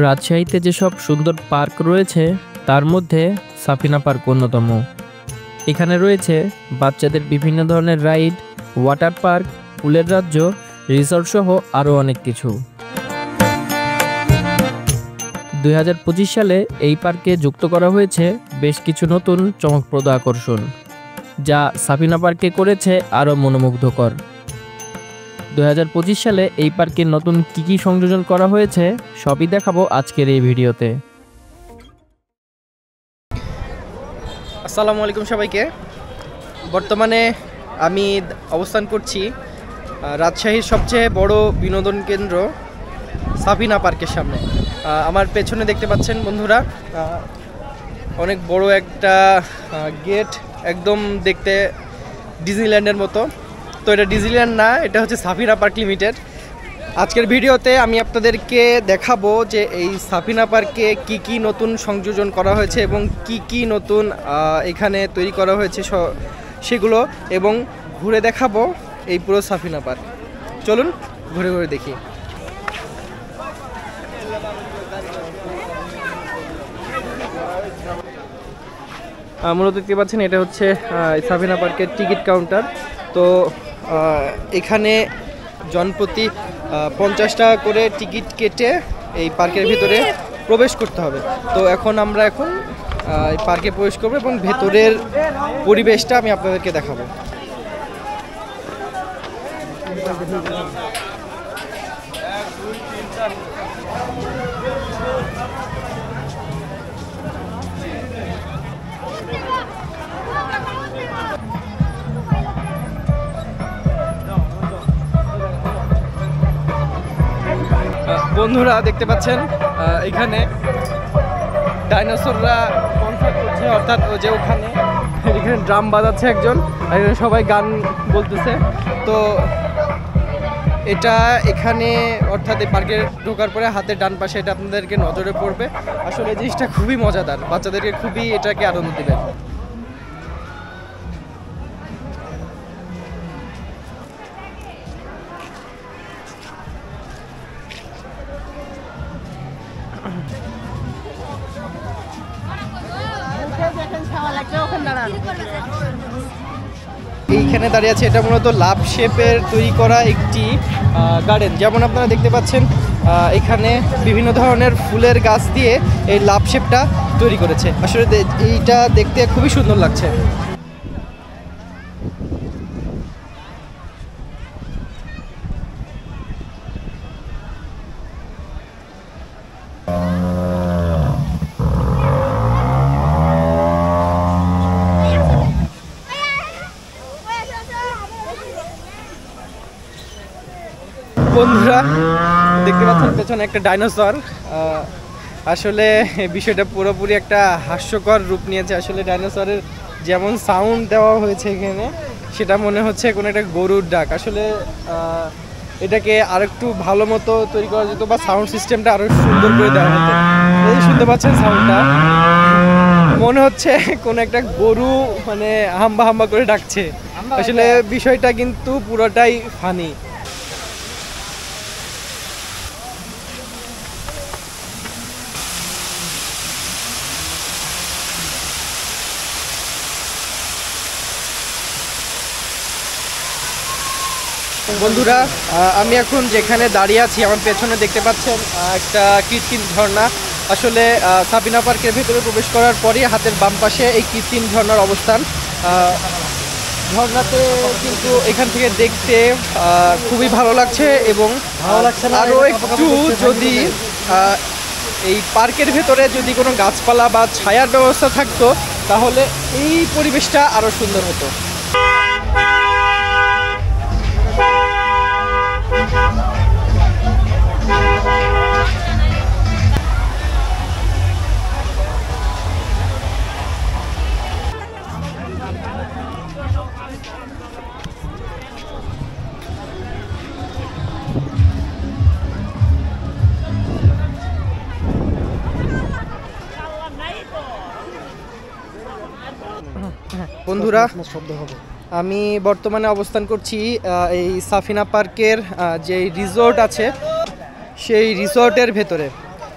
রাজশাহীতে যেসব সুন্দর পার্ক রয়েছে তার মধ্যে সাফিনা পার্ক অন্যতম। এখানে রয়েছে বাচ্চাদের বিভিন্ন ধরনের রাইড, ওয়াটার পার্ক, ফুলের রাজ্য, রিসর্ট সহ আরও অনেক কিছু। 2025 সালে এই পার্কে যুক্ত করা হয়েছে বেশ কিছু নতুন চমকপ্রদ আকর্ষণ, যা সাফিনা পার্কে করেছে আরও মনোমুগ্ধকর। 2025 সালে এই পার্কে নতুন কী কী সংযোজন করা হয়েছে সবই দেখাবো আজকের এই ভিডিওতে। আসসালামু আলাইকুম সবাইকে। বর্তমানে আমি অবস্থান করছি রাজশাহীর সবচেয়ে বড় বিনোদন কেন্দ্র সাফিনা পার্কের সামনে। আমার পেছনে দেখতে পাচ্ছেন বন্ধুরা, অনেক বড় একটা গেট, একদম দেখতে ডিজনিল্যান্ডের মতো। তো এটা ডিজনিল্যান্ড না, এটা হচ্ছে সাফিনা পার্ক লিমিটেড। আজকের ভিডিওতে আমি আপনাদেরকে দেখাবো যে এই সাফিনা পার্কে কি কি নতুন সংযোজন করা হয়েছে এবং কি কি নতুন এখানে তৈরি করা হয়েছে সেগুলো, এবং ঘুরে দেখাবো এই পুরো সাফিনা পার্ক। চলুন ঘুরে ঘুরে দেখি। মূলত দেখতে পাচ্ছেন এটা হচ্ছে সাফিনা পার্কের টিকিট কাউন্টার। তো এখানে জনপ্রতি 50 টাকা করে টিকিট কেটে এই পার্কের ভিতরে প্রবেশ করতে হবে। তো আমরা এখন এই পার্কে প্রবেশ করবো এবং ভেতরের পরিবেশটা আমি আপনাদেরকে দেখাবো। বন্ধুরা দেখতে পাচ্ছেন এখানে ডাইনোসররা কনসার্ট করছে, অর্থাৎ যে ওখানে এখানে ড্রাম বাজাচ্ছে একজন, আর এখানে সবাই গান বলতেছে। তো এটা এখানে অর্থাৎ এই পার্কে ঢোকার পরে হাতের ডান পাশে এটা আপনাদেরকে নজরে পড়বে। আসলে এই জিনিসটা খুবই মজাদার, বাচ্চাদেরকে খুবই এটাকে আনন্দ দেবে। এইখানে দাঁড়িয়ে আছে, এটা মূলত লাভ শেপের তৈরি করা একটি গার্ডেন। যেমন আপনারা দেখতে পাচ্ছেন এখানে বিভিন্ন ধরনের ফুলের গাছ দিয়ে এই লাভ শেপটা তৈরি করেছে। আসলে এইটা দেখতে খুবই সুন্দর লাগছে। বন্ধুরা দেখতে পাচ্ছেন পেছনে একটা ডাইনোসর। আসলে বিষয়টা পুরোপুরি একটা হাস্যকর রূপ নিয়েছে। আসলে ডাইনোসরের যেমন সাউন্ড দেওয়া হয়েছে এখানে, সেটা মনে হচ্ছে কোনো একটা গরুর ডাক। আসলে এটাকে আরেকটু ভালো মতো তৈরি করা যেত, বা সাউন্ড সিস্টেমটা আরও সুন্দর করে দেওয়া হতো। এই শুনতে পাচ্ছেন সাউন্ডটা, মনে হচ্ছে কোনো একটা গরু মানে হাম্বা হাম্বা করে ডাকছে। আসলে বিষয়টা কিন্তু পুরোটাই ফানি। বন্ধুরা আমি এখন যেখানে দাঁড়িয়ে আছি, আমার পেছনে দেখতে পাচ্ছেন একটা কৃত্রিম ঝর্ণা। আসলে সাফিনা পার্কের ভিতরে প্রবেশ করার পরই হাতের বাম পাশে এই কৃত্রিম ঝর্ণার অবস্থান। ঝর্ণাতে কিন্তু এখান থেকে দেখতে খুবই ভালো লাগছে, এবং আরও একটু যদি এই পার্কের ভেতরে যদি কোনো গাছপালা বা ছায়ার ব্যবস্থা থাকতো তাহলে এই পরিবেশটা আরও সুন্দর হতো। বন্ধুরা আমি বর্তমানে অবস্থান করছি এই সাফিনা পার্কের যে রিসোর্ট আছে সেই রিসোর্টের ভেতরে।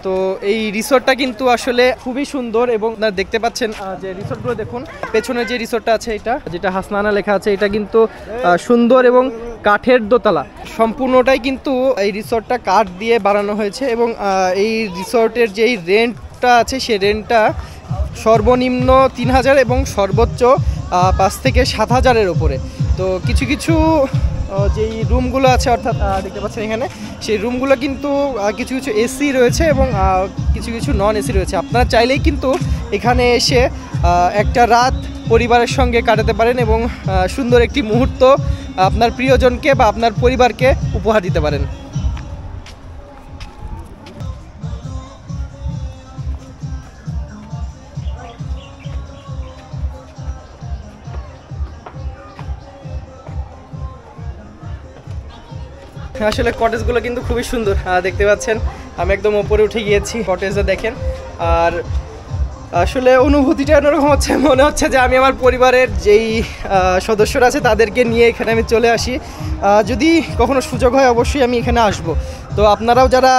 তো এই রিসোর্টটা কিন্তু আসলে খুবই সুন্দর এবং আপনারা দেখতে পাচ্ছেন যে রিসোর্টগুলো দেখুন, পেছনে যে রিসোর্টটা আছে এটা যেটা হাসনানা লেখা আছে, এটা কিন্তু সুন্দর এবং কাঠের দোতলা, সম্পূর্ণটাই কিন্তু এই রিসোর্টটা কাঠ দিয়ে বানানো হয়েছে এবং এই রিসোর্টের যেই রেন্টটা আছে সেই রেন্টটা সর্বনিম্ন 3000 এবং সর্বোচ্চ 5 থেকে 7000-এর উপরে। তো কিছু কিছু যেই রুমগুলো আছে অর্থাৎ দেখতে পাচ্ছেন এখানে, সেই রুমগুলো কিন্তু কিছু কিছু এসি রয়েছে এবং কিছু কিছু নন এসি রয়েছে। আপনারা চাইলেই কিন্তু এখানে এসে একটা রাত পরিবারের সঙ্গে কাটাতে পারেন এবং সুন্দর একটি মুহূর্ত আপনার প্রিয়জনকে বা আপনার পরিবারকে উপহার দিতে পারেন। আসলে কটেজগুলো কিন্তু খুবই সুন্দর দেখতে পাচ্ছেন, আমি একদম ওপরে উঠে গিয়েছি, কটেজে দেখেন। আর আসলে অনুভূতিটা অন্যরকম হচ্ছে, মনে হচ্ছে যে আমি আমার পরিবারের যেই সদস্যরা আছে তাদেরকে নিয়ে এখানে আমি চলে আসি। যদি কখনো সুযোগ হয় অবশ্যই আমি এখানে আসব। তো আপনারাও যারা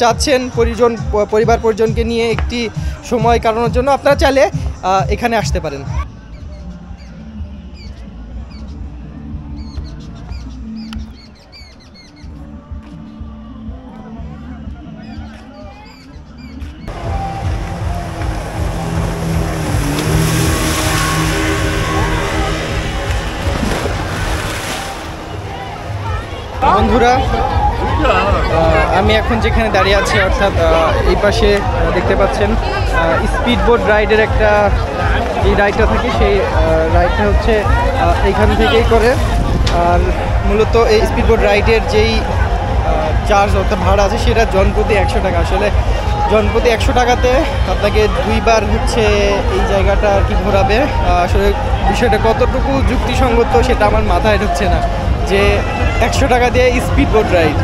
চাচ্ছেন পরিবার পরিজনকে নিয়ে একটি সময় কাটানোর জন্য, আপনারা চাইলে এখানে আসতে পারেন। বন্ধুরা, আমি এখন যেখানে দাঁড়িয়ে আছি অর্থাৎ এই পাশে দেখতে পাচ্ছেন স্পিড বোট রাইডের একটা যে রাইডটা থাকে, সেই রাইডটা হচ্ছে এইখান থেকেই করে। আর মূলত এই স্পিড বোট রাইডের যেই চার্জ অর্থাৎ ভাড়া আছে সেটা জনপ্রতি 100 টাকা। আসলে জনপ্রতি 100 টাকাতে আপনাকে 2 বার হচ্ছে এই জায়গাটা আর কি ঘোরাবে। আসলে বিষয়টা কতটুকু যুক্তিসঙ্গত সেটা আমার মাথায় ঢুকছে না, যে 100 টাকা দিয়ে স্পিড বোট রাইড।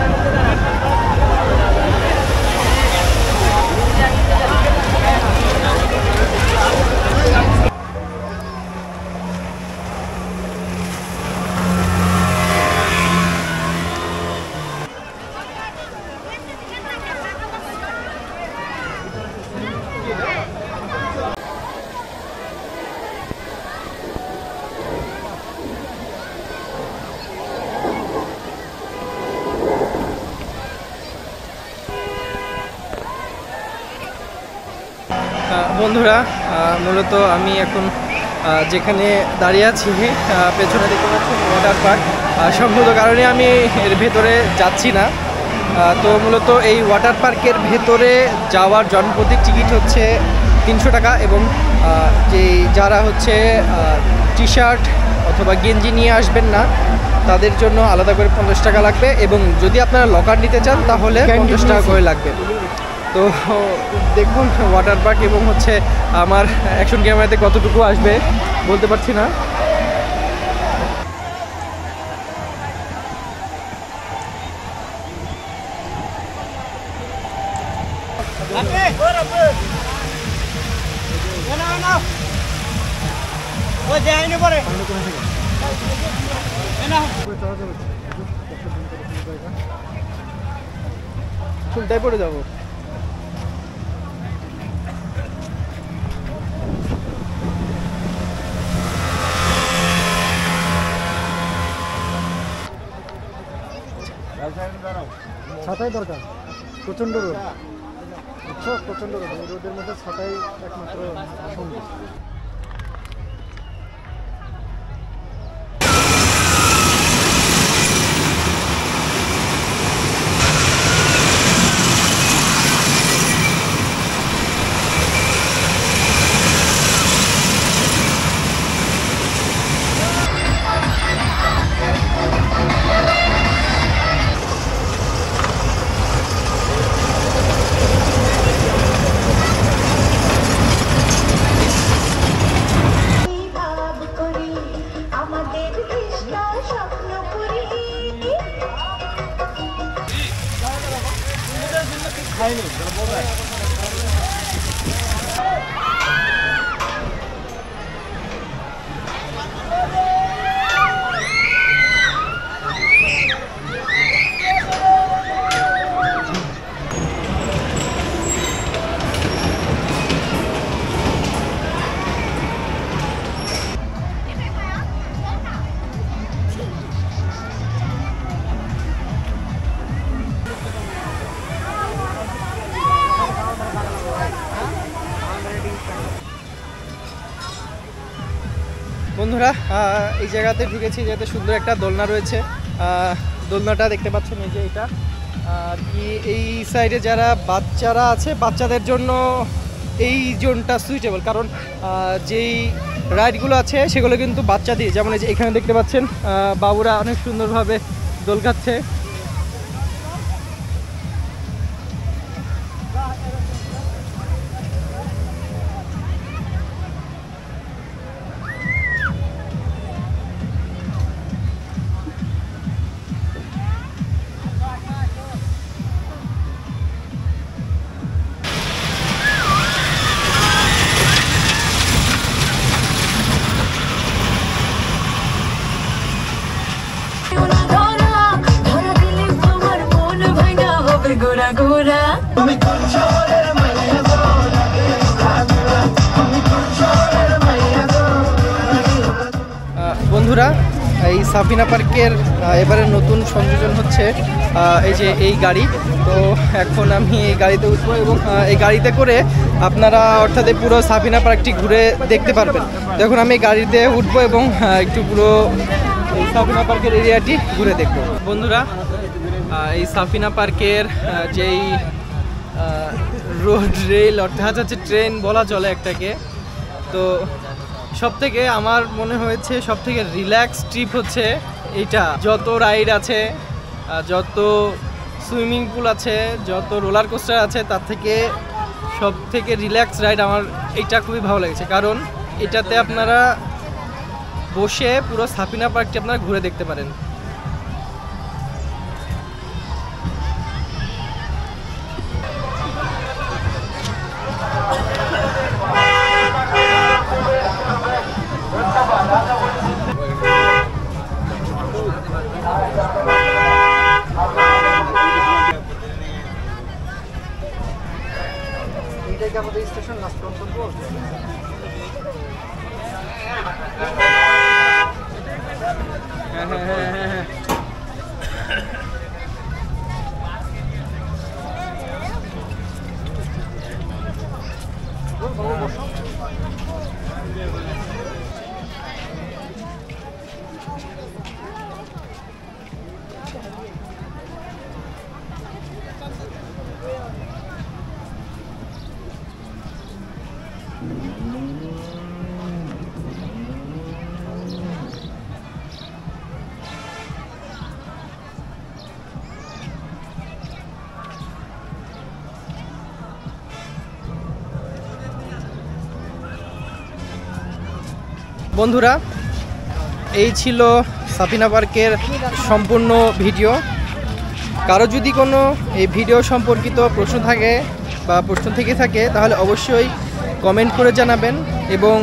বন্ধুরা, মূলত আমি এখন যেখানে দাঁড়িয়ে আছি পেছনে দেখতে পাচ্ছি ওয়াটার পার্ক। সম্ভবত কারণে আমি এর ভেতরে যাচ্ছি না। তো মূলত এই ওয়াটার পার্কের ভেতরে যাওয়ার জনপ্রতি টিকিট হচ্ছে 300 টাকা এবং যারা হচ্ছে টি শার্ট অথবা গেঞ্জি নিয়ে আসবেন না তাদের জন্য আলাদা করে 50 টাকা লাগবে এবং যদি আপনারা লকার নিতে চান তাহলে 50 টাকা করে লাগবে। তো দেখুন ওয়াটার পার্ক এবং হচ্ছে আমার অ্যাকশন ক্যামেরাতে কতটুকু আসবে বলতে পারছি না। চুলটাই পড়ে যাবো। ছাতাই দরকার, প্রচন্ড রোদ, বুঝছো, প্রচন্ড রোদ। এই রোদের মধ্যে ছাতাই একমাত্র সঙ্গী। বন্ধুরা এই জায়গাতে ঢুকেছি, যাতে সুন্দর একটা দোলনা রয়েছে। দোলনাটা দেখতে পাচ্ছেন এই যে এটা, আর কি এই সাইডে যারা বাচ্চারা আছে বাচ্চাদের জন্য এই জোনটা সুইটেবল, কারণ যেই রাইডগুলো আছে সেগুলো কিন্তু বাচ্চা দিয়ে, যেমন এই যে এখানে দেখতে পাচ্ছেন বাবুরা অনেক সুন্দরভাবে দোল খাচ্ছে। বন্ধুরা এই সাফিনা পার্কের এবারে নতুন সংযোজন হচ্ছে এই যে এই গাড়ি। তো এখন আমি এই গাড়িতে উঠবো এবং এই গাড়িতে করে আপনারা অর্থাৎ পুরো সাফিনা পার্কটি ঘুরে দেখতে পারবেন। তো এখন আমি এই গাড়িতে উঠবো এবং একটু পুরো এই সাফিনা পার্কের এরিয়াটি ঘুরে দেখবো। বন্ধুরা এই সাফিনা পার্কের যেই রোড রেল অর্থাৎ হচ্ছে ট্রেন বলা চলে একটাকে, তো সবথেকে আমার মনে হয়েছে সবথেকে রিল্যাক্স ট্রিপ হচ্ছে এইটা। যত রাইড আছে, যত সুইমিং পুল আছে, যত রোলার কোস্টার আছে, তার থেকে সবথেকে রিল্যাক্স রাইড আমার এইটা খুবই ভালো লেগেছে, কারণ এটাতে আপনারা বসে পুরো সাফিনা পার্কটি আপনারা ঘুরে দেখতে পারেন। এইটাই কি আমাদের স্টেশন লাস্ট গন্তব্য? বন্ধুরা এই ছিল সাফিনা পার্কের সম্পূর্ণ ভিডিও। কারো যদি কোনো এই ভিডিও সম্পর্কিত প্রশ্ন থাকে বা প্রশ্ন থেকে থাকে তাহলে অবশ্যই কমেন্ট করে জানাবেন, এবং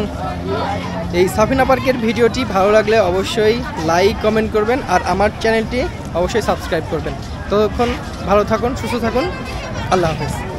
এই সাফিনা পার্কের ভিডিওটি ভালো লাগলে অবশ্যই লাইক কমেন্ট করবেন, আর আমার চ্যানেলটি অবশ্যই সাবস্ক্রাইব করবেন। ততক্ষণ ভালো থাকুন, সুস্থ থাকুন, আল্লাহ হাফেজ।